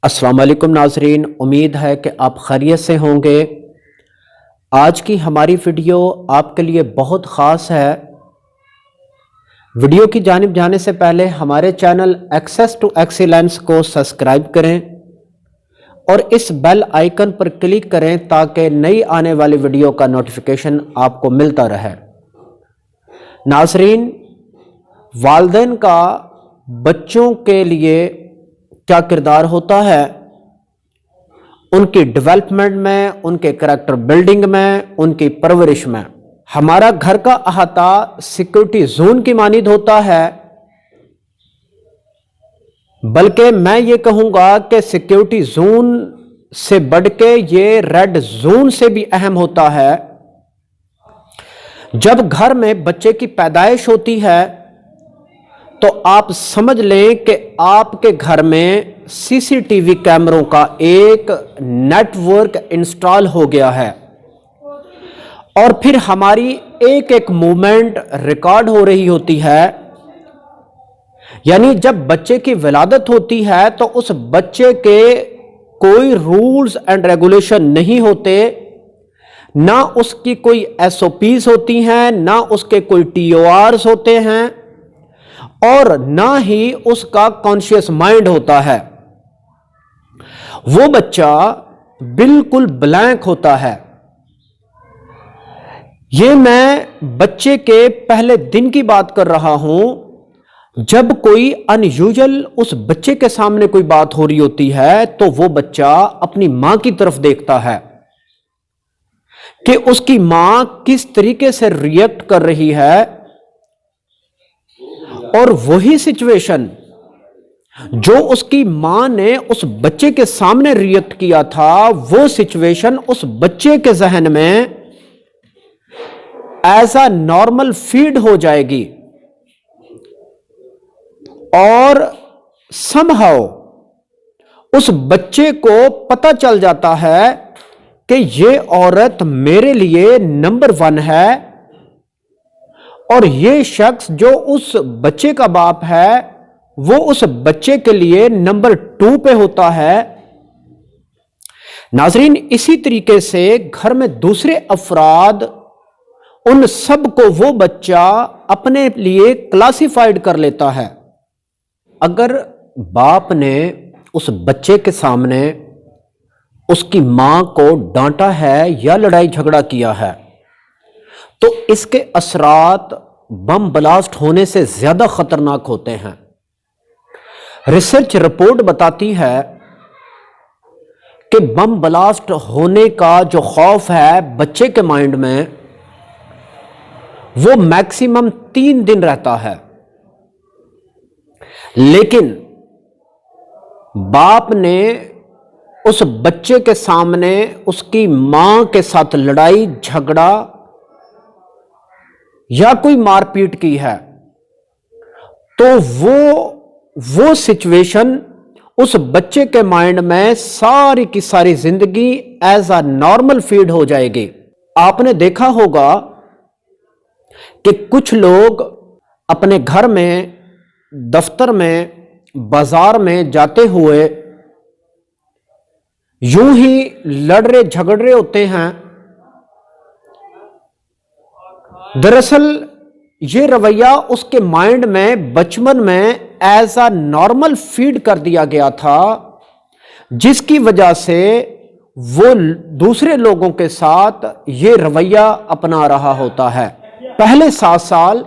السلام علیکم ناظرین، امید ہے کہ آپ خیریت سے ہوں گے۔ آج کی ہماری ویڈیو آپ کے لیے بہت خاص ہے۔ ویڈیو کی جانب جانے سے پہلے ہمارے چینل ایکسیس ٹو ایکسیلنس کو سبسکرائب کریں اور اس بیل آئیکن پر کلک کریں تاکہ نئی آنے والی ویڈیو کا نوٹیفیکیشن آپ کو ملتا رہے۔ ناظرین، والدین کا بچوں کے لیے کیا کردار ہوتا ہے، ان کی ڈیولپمنٹ میں، ان کے کریکٹر بلڈنگ میں، ان کی پرورش میں۔ ہمارا گھر کا احاطہ سیکورٹی زون کی مانند ہوتا ہے، بلکہ میں یہ کہوں گا کہ سیکورٹی زون سے بڑھ کے یہ ریڈ زون سے بھی اہم ہوتا ہے۔ جب گھر میں بچے کی پیدائش ہوتی ہے تو آپ سمجھ لیں کہ آپ کے گھر میں سی سی ٹی وی کیمروں کا ایک نیٹ ورک انسٹال ہو گیا ہے اور پھر ہماری ایک ایک موومنٹ ریکارڈ ہو رہی ہوتی ہے۔ یعنی جب بچے کی ولادت ہوتی ہے تو اس بچے کے کوئی رولز اینڈ ریگولیشن نہیں ہوتے، نہ اس کی کوئی ایس او پیز ہوتی ہیں، نہ اس کے کوئی ٹی او آرز ہوتے ہیں، اور نہ ہی اس کا کانشیس مائنڈ ہوتا ہے۔ وہ بچہ بالکل بلینک ہوتا ہے۔ یہ میں بچے کے پہلے دن کی بات کر رہا ہوں۔ جب کوئی ان یوزول اس بچے کے سامنے کوئی بات ہو رہی ہوتی ہے تو وہ بچہ اپنی ماں کی طرف دیکھتا ہے کہ اس کی ماں کس طریقے سے ریئیکٹ کر رہی ہے، اور وہی سچویشن جو اس کی ماں نے اس بچے کے سامنے ریئیکٹ کیا تھا، وہ سچویشن اس بچے کے ذہن میں ایز اے نارمل فیڈ ہو جائے گی، اور سم ہاؤ اس بچے کو پتہ چل جاتا ہے کہ یہ عورت میرے لیے نمبر 1 ہے، اور یہ شخص جو اس بچے کا باپ ہے وہ اس بچے کے لیے نمبر 2 پہ ہوتا ہے۔ ناظرین، اسی طریقے سے گھر میں دوسرے افراد، ان سب کو وہ بچہ اپنے لیے کلاسیفائیڈ کر لیتا ہے۔ اگر باپ نے اس بچے کے سامنے اس کی ماں کو ڈانٹا ہے یا لڑائی جھگڑا کیا ہے تو اس کے اثرات بم بلاسٹ ہونے سے زیادہ خطرناک ہوتے ہیں۔ ریسرچ رپورٹ بتاتی ہے کہ بم بلاسٹ ہونے کا جو خوف ہے بچے کے مائنڈ میں، وہ میکسیمم 3 دن رہتا ہے، لیکن باپ نے اس بچے کے سامنے اس کی ماں کے ساتھ لڑائی جھگڑا یا کوئی مار پیٹ کی ہے تو وہ سچویشن اس بچے کے مائنڈ میں ساری کی ساری زندگی ایز اے نارمل فیڈ ہو جائے گی۔ آپ نے دیکھا ہوگا کہ کچھ لوگ اپنے گھر میں، دفتر میں، بازار میں جاتے ہوئے یوں ہی لڑ رہے جھگڑ رہے ہوتے ہیں۔ دراصل یہ رویہ اس کے مائنڈ میں بچپن میں ایز اے نارمل فیڈ کر دیا گیا تھا، جس کی وجہ سے وہ دوسرے لوگوں کے ساتھ یہ رویہ اپنا رہا ہوتا ہے۔ پہلے 7 سال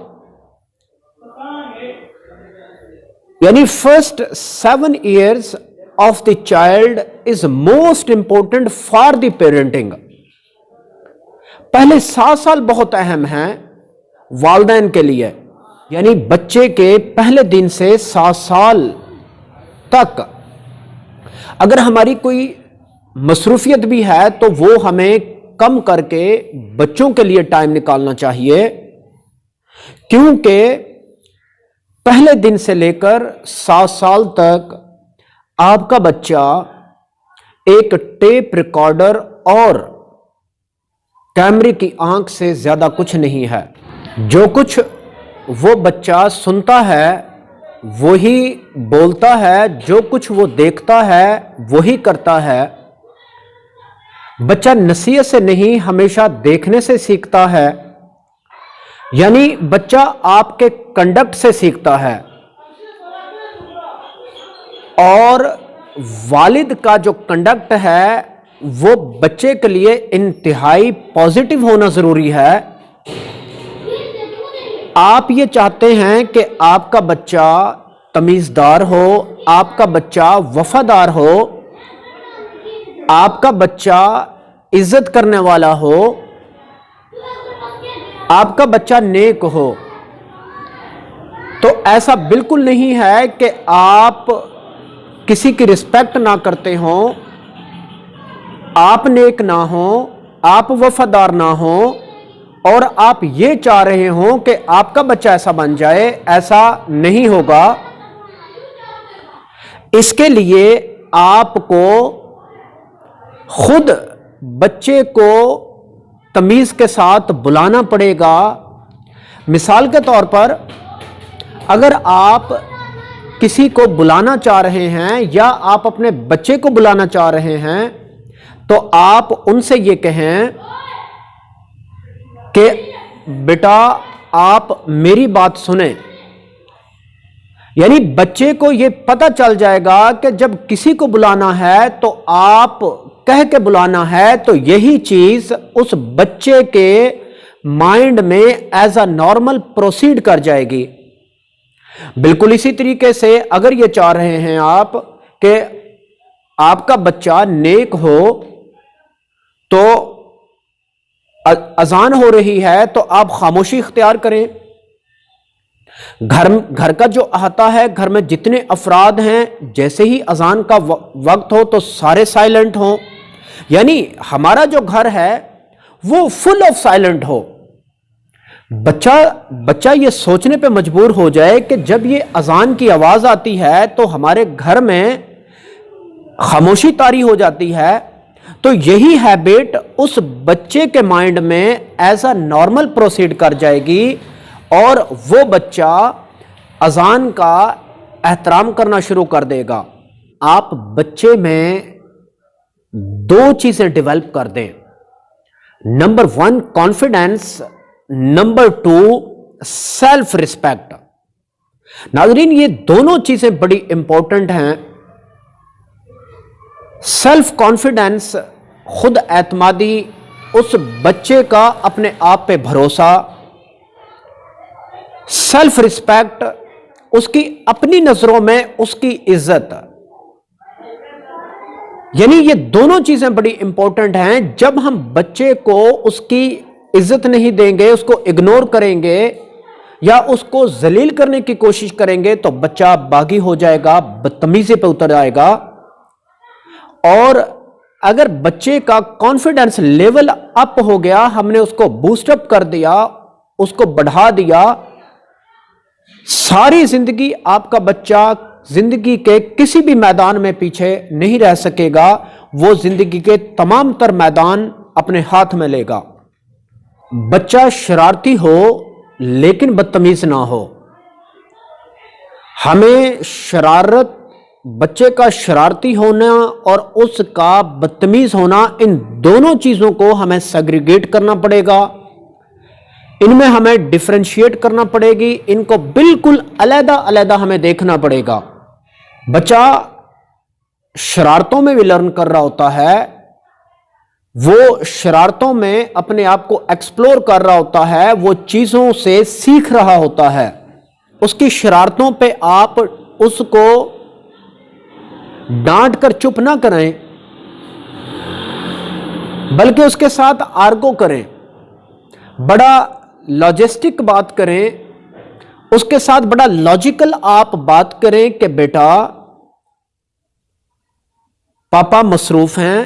یعنی first 7 years of the child is most important for the parenting۔ پہلے 7 سال بہت اہم ہیں والدین کے لیے، یعنی بچے کے پہلے دن سے 7 سال تک اگر ہماری کوئی مصروفیت بھی ہے تو وہ ہمیں کم کر کے بچوں کے لیے ٹائم نکالنا چاہیے، کیونکہ پہلے دن سے لے کر 7 سال تک آپ کا بچہ ایک ٹیپ ریکارڈر اور کیمرے کی آنکھ سے زیادہ کچھ نہیں ہے۔ جو کچھ وہ بچہ سنتا ہے وہی بولتا ہے، جو کچھ وہ دیکھتا ہے وہی کرتا ہے۔ بچہ نصیحت سے نہیں، ہمیشہ دیکھنے سے سیکھتا ہے، یعنی بچہ آپ کے کنڈکٹ سے سیکھتا ہے۔ اور والد کا جو کنڈکٹ ہے وہ بچے کے لیے انتہائی پازیٹو ہونا ضروری ہے۔ آپ یہ چاہتے ہیں کہ آپ کا بچہ تمیزدار ہو، آپ کا بچہ وفادار ہو، آپ کا بچہ عزت کرنے والا ہو، آپ کا بچہ نیک ہو۔ تو ایسا بالکل نہیں ہے کہ آپ کسی کی رسپیکٹ نہ کرتے ہوں، آپ نیک نہ ہوں، آپ وفادار نہ ہوں، اور آپ یہ چاہ رہے ہوں کہ آپ کا بچہ ایسا بن جائے۔ ایسا نہیں ہوگا۔ اس کے لیے آپ کو خود بچے کو تمیز کے ساتھ بلانا پڑے گا۔ مثال کے طور پر اگر آپ کسی کو بلانا چاہ رہے ہیں یا آپ اپنے بچے کو بلانا چاہ رہے ہیں تو آپ ان سے یہ کہیں کہ بیٹا آپ میری بات سنیں۔ یعنی بچے کو یہ پتہ چل جائے گا کہ جب کسی کو بلانا ہے تو آپ کہہ کے بلانا ہے، تو یہی چیز اس بچے کے مائنڈ میں ایز اے نارمل پروسیڈ کر جائے گی۔ بالکل اسی طریقے سے اگر یہ چاہ رہے ہیں آپ کہ آپ کا بچہ نیک ہو، تو اذان ہو رہی ہے تو آپ خاموشی اختیار کریں۔ گھر کا جو احاطہ ہے، گھر میں جتنے افراد ہیں، جیسے ہی اذان کا وقت ہو تو سارے سائلنٹ ہوں، یعنی ہمارا جو گھر ہے وہ فل آف سائلنٹ ہو۔ بچہ یہ سوچنے پہ مجبور ہو جائے کہ جب یہ اذان کی آواز آتی ہے تو ہمارے گھر میں خاموشی طاری ہو جاتی ہے، تو یہی ہیبٹ اس بچے کے مائنڈ میں ایز اے نارمل پروسیڈ کر جائے گی، اور وہ بچہ اذان کا احترام کرنا شروع کر دے گا۔ آپ بچے میں دو چیزیں ڈیولپ کر دیں، number 1 confidence, number 2 self respect. ناظرین یہ دونوں چیزیں بڑی امپورٹنٹ ہیں۔ سیلف کانفیڈنس، خود اعتمادی، اس بچے کا اپنے آپ پہ بھروسہ۔ سیلف ریسپیکٹ، اس کی اپنی نظروں میں اس کی عزت۔ یعنی یہ دونوں چیزیں بڑی امپورٹنٹ ہیں۔ جب ہم بچے کو اس کی عزت نہیں دیں گے، اس کو اگنور کریں گے یا اس کو ذلیل کرنے کی کوشش کریں گے تو بچہ باغی ہو جائے گا، بدتمیزی پہ اتر جائے گا۔ اور اگر بچے کا کانفیڈنس لیول اپ ہو گیا، ہم نے اس کو بوسٹ اپ کر دیا، اس کو بڑھا دیا، ساری زندگی آپ کا بچہ زندگی کے کسی بھی میدان میں پیچھے نہیں رہ سکے گا، وہ زندگی کے تمام تر میدان اپنے ہاتھ میں لے گا۔ بچہ شرارتی ہو لیکن بدتمیز نہ ہو۔ ہمیں بچے کا شرارتی ہونا اور اس کا بدتمیز ہونا، ان دونوں چیزوں کو ہمیں سیگریگیٹ کرنا پڑے گا، ان میں ہمیں ڈیفرینشیٹ کرنا پڑے گی، ان کو بالکل علیحدہ علیحدہ ہمیں دیکھنا پڑے گا۔ بچہ شرارتوں میں بھی لرن کر رہا ہوتا ہے، وہ شرارتوں میں اپنے آپ کو ایکسپلور کر رہا ہوتا ہے، وہ چیزوں سے سیکھ رہا ہوتا ہے۔ اس کی شرارتوں پہ آپ اس کو ڈانٹ کر چپ نہ کریں، بلکہ اس کے ساتھ آرگو کریں، بڑا لاجسٹک بات کریں، اس کے ساتھ بڑا لاجیکل آپ بات کریں کہ بیٹا پاپا مصروف ہیں،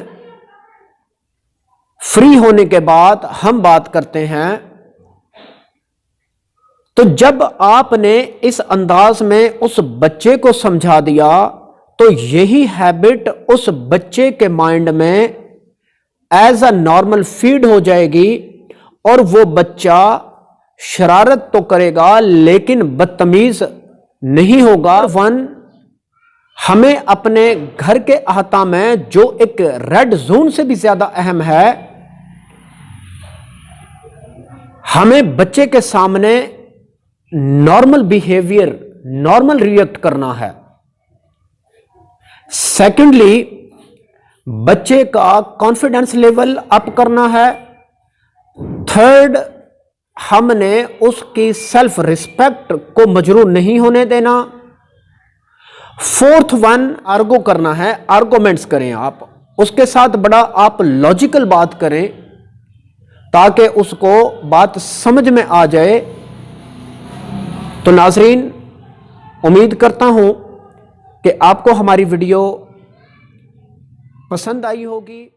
فری ہونے کے بعد ہم بات کرتے ہیں۔ تو جب آپ نے اس انداز میں اس بچے کو سمجھا دیا تو یہی ہیبٹ اس بچے کے مائنڈ میں ایز اے نارمل فیڈ ہو جائے گی، اور وہ بچہ شرارت تو کرے گا لیکن بدتمیز نہیں ہوگا. ون، ہمیں اپنے گھر کے احاطہ میں جو ایک ریڈ زون سے بھی زیادہ اہم ہے، ہمیں بچے کے سامنے نارمل بیہیویئر، نارمل ریئیکٹ کرنا ہے. سیکنڈلی، بچے کا کانفیڈنس لیول اپ کرنا ہے. تھرڈ، ہم نے اس کی سیلف ریسپیکٹ کو مجروح نہیں ہونے دینا. فورتھ ون، آرگو کرنا ہے، آرگومنٹس کریں آپ اس کے ساتھ، بڑا آپ لاجیکل بات کریں تاکہ اس کو بات سمجھ میں آ جائے. تو ناظرین، امید کرتا ہوں کہ آپ کو ہماری ویڈیو پسند آئی ہوگی.